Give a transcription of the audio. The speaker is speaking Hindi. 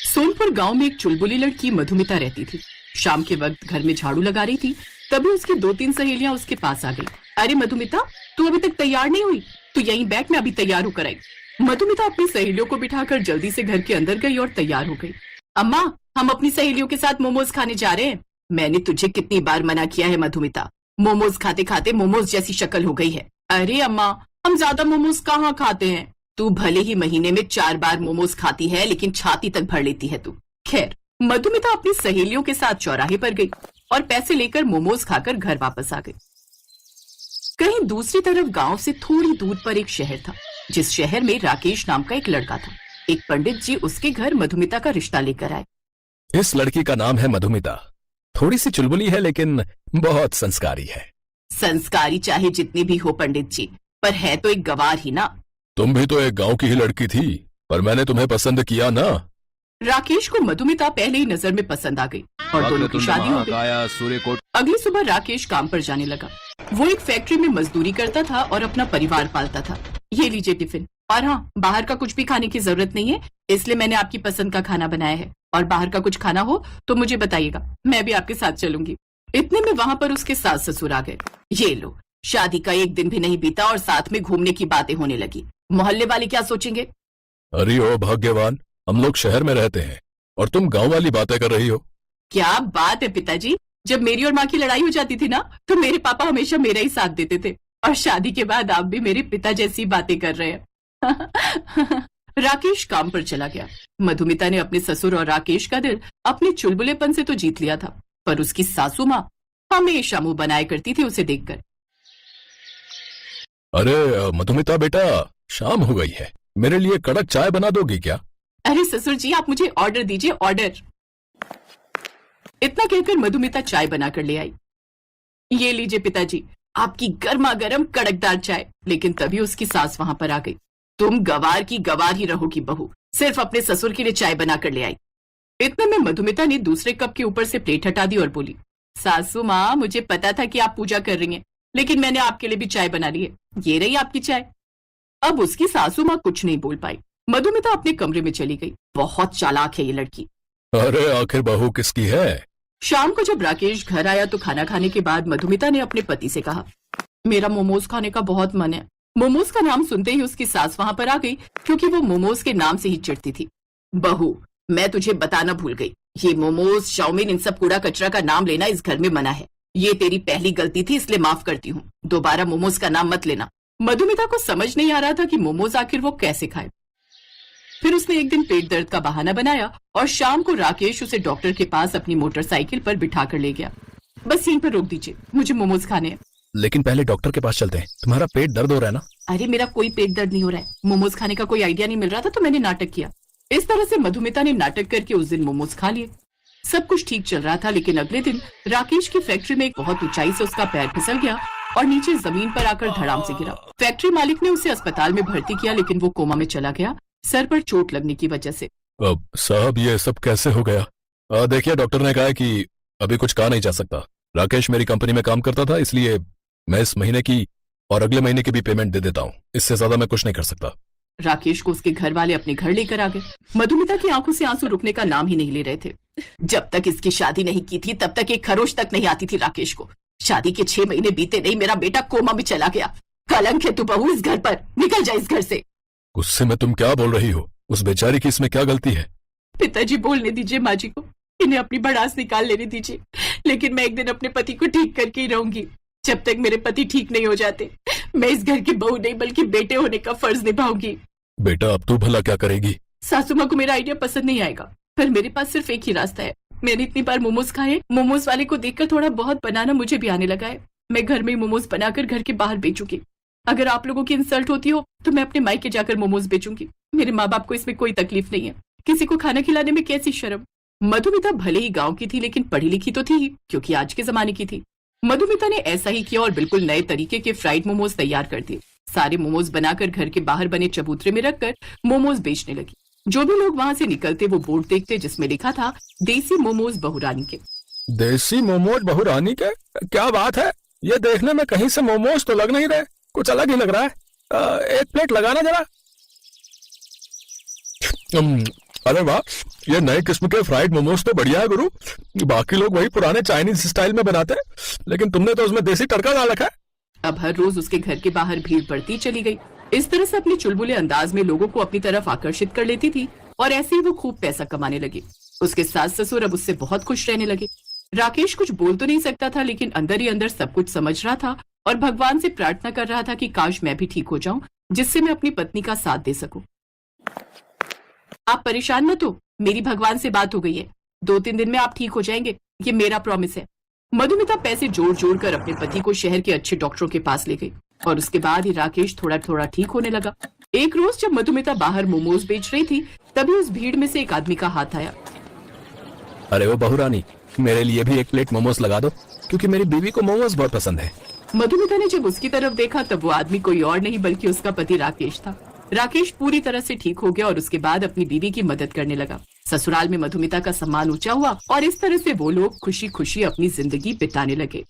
सोनपुर गांव में एक चुलबुली लड़की मधुमिता रहती थी। शाम के वक्त घर में झाड़ू लगा रही थी, तभी उसकी 2-3 सहेलियां उसके पास आ गई। अरे मधुमिता, तू अभी तक तैयार नहीं हुई? तू यहीं बैठ, मैं अभी तैयार होकर आई। मधुमिता अपनी सहेलियों को बिठाकर जल्दी से घर के अंदर गई और तैयार हो गई। अम्मा, हम अपनी सहेलियों के साथ मोमोज खाने जा रहे हैं। मैंने तुझे कितनी बार मना किया है मधुमिता, मोमोज खाते खाते मोमोज जैसी शक्ल हो गई है। अरे अम्मा, हम ज्यादा मोमोज कहाँ खाते हैं। तू भले ही महीने में 4 बार मोमोज खाती है, लेकिन छाती तक भर लेती है तू। खैर, मधुमिता अपनी सहेलियों के साथ चौराहे पर गई और पैसे लेकर मोमोज खाकर घर वापस आ गई। कहीं दूसरी तरफ गांव से थोड़ी दूर पर एक शहर था, जिस शहर में राकेश नाम का एक लड़का था। एक पंडित जी उसके घर मधुमिता का रिश्ता लेकर आए। इस लड़की का नाम है मधुमिता। थोड़ी सी चुलबुली है, लेकिन बहुत संस्कारी है। संस्कारी चाहे जितनी भी हो पंडित जी, पर है तो एक गवार ही ना। तुम भी तो एक गांव की ही लड़की थी, पर मैंने तुम्हें पसंद किया ना। राकेश को मधुमिता पहले ही नजर में पसंद आ गई और दोनों की शादी हो गई। अगली सुबह राकेश काम पर जाने लगा। वो एक फैक्ट्री में मजदूरी करता था और अपना परिवार पालता था। ये लीजिए टिफिन, और हाँ, बाहर का कुछ भी खाने की जरूरत नहीं है, इसलिए मैंने आपकी पसंद का खाना बनाया है। और बाहर का कुछ खाना हो तो मुझे बताइएगा, मैं भी आपके साथ चलूंगी। इतने में वहाँ पर उसके सास ससुर आ गए। ये लो, शादी का एक दिन भी नहीं बीता और साथ में घूमने की बातें होने लगी। मोहल्ले वाले क्या सोचेंगे? अरे ओ भाग्यवान, हम लोग शहर में रहते हैं और तुम गांव वाली बातें कर रही हो। क्या बात है पिताजी, जब मेरी और माँ की लड़ाई हो जाती थी ना, तो मेरे पापा हमेशा मेरा ही साथ देते थे, और शादी के बाद आप भी मेरे पिता जैसी बातें कर रहे हैं। राकेश काम पर चला गया। मधुमिता ने अपने ससुर और राकेश का दिल अपने चुलबुलेपन से तो जीत लिया था, पर उसकी सासू माँ हमेशा मुंह बनाया करती थी उसे देखकर। अरे मधुमिता बेटा, शाम हो गई है, मेरे लिए कड़क चाय बना दोगी क्या? अरे ससुर जी, आप मुझे ऑर्डर दीजिए, ऑर्डर। इतना कहकर मधुमिता चाय बनाकर ले आई। ये लीजिए पिताजी, आपकी गर्मा गर्म कड़कदार चाय। लेकिन तभी उसकी सास वहां पर आ गई। तुम गवार की गवार ही रहोगी बहू, सिर्फ अपने ससुर के लिए चाय बनाकर ले आई। इतने में मधुमिता ने दूसरे कप के ऊपर से प्लेट हटा दी और बोली, सासू माँ, मुझे पता था कि आप पूजा कर रही हैं, लेकिन मैंने आपके लिए भी चाय बना ली है। ये रही आपकी चाय। अब उसकी सासू माँ कुछ नहीं बोल पाई। मधुमिता अपने कमरे में चली गई। बहुत चालाक है ये लड़की। अरे आखिर बहू किसकी है? शाम को जब राकेश घर आया तो खाना खाने के बाद मधुमिता ने अपने पति से कहा, मेरा मोमोज खाने का बहुत मन है। मोमोज का नाम सुनते ही उसकी सास वहां पर आ गई, क्योंकि वो मोमोज के नाम से ही चिढ़ती थी। बहू, मैं तुझे बताना भूल गई, ये मोमोज, चाउमीन, इन सब कूड़ा कचरा का नाम लेना इस घर में मना है। ये तेरी पहली गलती थी, इसलिए माफ करती हूँ। दोबारा मोमोज का नाम मत लेना। मधुमिता को समझ नहीं आ रहा था कि मोमोज आखिर वो कैसे खाए। फिर उसने एक दिन पेट दर्द का बहाना बनाया और शाम को राकेश उसे डॉक्टर के पास अपनी मोटरसाइकिल पर बिठाकर ले गया। बस यहीं पर रोक दीजिए, मुझे मोमोज खाने हैं। लेकिन पहले डॉक्टर के पास चलते हैं, तुम्हारा पेट दर्द हो रहा है ना? अरे मेरा कोई पेट दर्द नहीं हो रहा है, मोमोज खाने का कोई आइडिया नहीं मिल रहा था तो मैंने नाटक किया। इस तरह से मधुमिता ने नाटक करके उस दिन मोमोज खा लिए। सब कुछ ठीक चल रहा था, लेकिन अगले दिन राकेश की फैक्ट्री में एक बहुत ऊंचाई से उसका पैर फिसल गया और नीचे जमीन पर आकर धड़ाम से गिरा। फैक्ट्री मालिक ने उसे अस्पताल में भर्ती किया, लेकिन वो कोमा में चला गया, सर पर चोट लगने की वजह से। अब साहब, ये सब कैसे हो गया? देखिए, डॉक्टर ने कहा है कि अभी कुछ कहा नहीं जा सकता। राकेश मेरी कंपनी में काम करता था, इसलिए मैं इस महीने की और अगले महीने की भी पेमेंट दे देता हूँ। इससे ज्यादा मैं कुछ नहीं कर सकता। राकेश को उसके घर वाले अपने घर लेकर आ गए। मधुमिता की आंखों से आंसू रुकने का नाम ही नहीं ले रहे थे। जब तक इसकी शादी नहीं की थी, तब तक एक खरोच तक नहीं आती थी राकेश को। शादी के 6 महीने बीते नहीं, मेरा बेटा कोमा में चला गया। कलंक है तू बहू इस घर पर, निकल जा इस घर से। गुस्से में तुम क्या बोल रही हो? उस बेचारी की इसमें क्या गलती है? पिताजी, बोलने दीजिए माँ जी को, इन्हें अपनी भड़ास निकाल लेने दीजिए। लेकिन मैं एक दिन अपने पति को ठीक करके ही रहूंगी। जब तक मेरे पति ठीक नहीं हो जाते, मैं इस घर की बहू नहीं बल्कि बेटे होने का फर्ज निभाऊंगी। बेटा, अब तू भला क्या करेगी? सासू माँ को मेरा आइडिया पसंद नहीं आएगा, पर मेरे पास सिर्फ एक ही रास्ता है। मैंने इतनी बार मोमोज खाए, मोमोज वाले को देखकर थोड़ा बहुत बनाना मुझे भी आने लगा है। मैं घर में मोमोज बनाकर घर के बाहर बेचूंगी। अगर आप लोगों की इंसल्ट होती हो तो मैं अपने मायके जाकर मोमोज बेचूंगी। मेरे माँ बाप को इसमें कोई तकलीफ नहीं है। किसी को खाना खिलाने में कैसी शर्म। मधुमिता भले ही गांव की थी, लेकिन पढ़ी लिखी तो थी ही, क्योंकि आज के जमाने की थी। मधुमिता ने ऐसा ही किया और बिल्कुल नए तरीके के फ्राइड मोमोज तैयार कर दिए। सारे मोमोज बनाकर घर के बाहर बने चबूतरे में रखकर मोमोज बेचने लगी। जो भी लोग वहां से निकलते वो बोर्ड देखते जिसमें लिखा था, देसी मोमोज बहुरानी के। देसी मोमोज बहुरानी के? क्या बात है, ये देखने में कहीं से मोमोज तो लग नहीं रहे, कुछ अलग ही लग रहा है। एक प्लेट लगाना जरा। अरे वाह, ये नए किस्म के फ्राइड मोमोज तो बढ़िया है गुरु। बाकी लोग वही पुराने चाइनीज स्टाइल में बनाते हैं, लेकिन तुमने तो उसमें देसी तड़का डाल रखा है। अब हर रोज उसके घर के बाहर भीड़ बढ़ती चली गई। इस तरह से अपने चुलबुले अंदाज में लोगों को अपनी तरफ आकर्षित कर लेती थी और ऐसे ही वो खूब पैसा कमाने लगी। उसके सास ससुर अब उससे बहुत खुश रहने लगे। राकेश कुछ बोल तो नहीं सकता था, लेकिन अंदर ही अंदर सब कुछ समझ रहा था और भगवान से प्रार्थना कर रहा था कि काश मैं भी ठीक हो जाऊं, जिससे मैं अपनी पत्नी का साथ दे सकूं। आप परेशान मत हो, मेरी भगवान से बात हो गई है। 2-3 दिन में आप ठीक हो जाएंगे, ये मेरा प्रॉमिस है। मधुमिता पैसे जोड़ जोड़ कर अपने पति को शहर के अच्छे डॉक्टरों के पास ले गई और उसके बाद ही राकेश थोड़ा थोड़ा ठीक होने लगा। एक रोज जब मधुमिता बाहर मोमोज बेच रही थी, तभी उस भीड़ में से एक आदमी का हाथ आया। अरे वो बहुरानी, मेरे लिए भी एक प्लेट मोमोज लगा दो, क्योंकि मेरी बीवी को मोमोज बहुत पसंद है। मधुमिता ने जब उसकी तरफ देखा तब वो आदमी कोई और नहीं बल्कि उसका पति राकेश था। राकेश पूरी तरह से ठीक हो गया और उसके बाद अपनी बीवी की मदद करने लगा। ससुराल में मधुमिता का सम्मान ऊंचा हुआ और इस तरह से वो लोग खुशी खुशी अपनी जिंदगी बिताने लगे।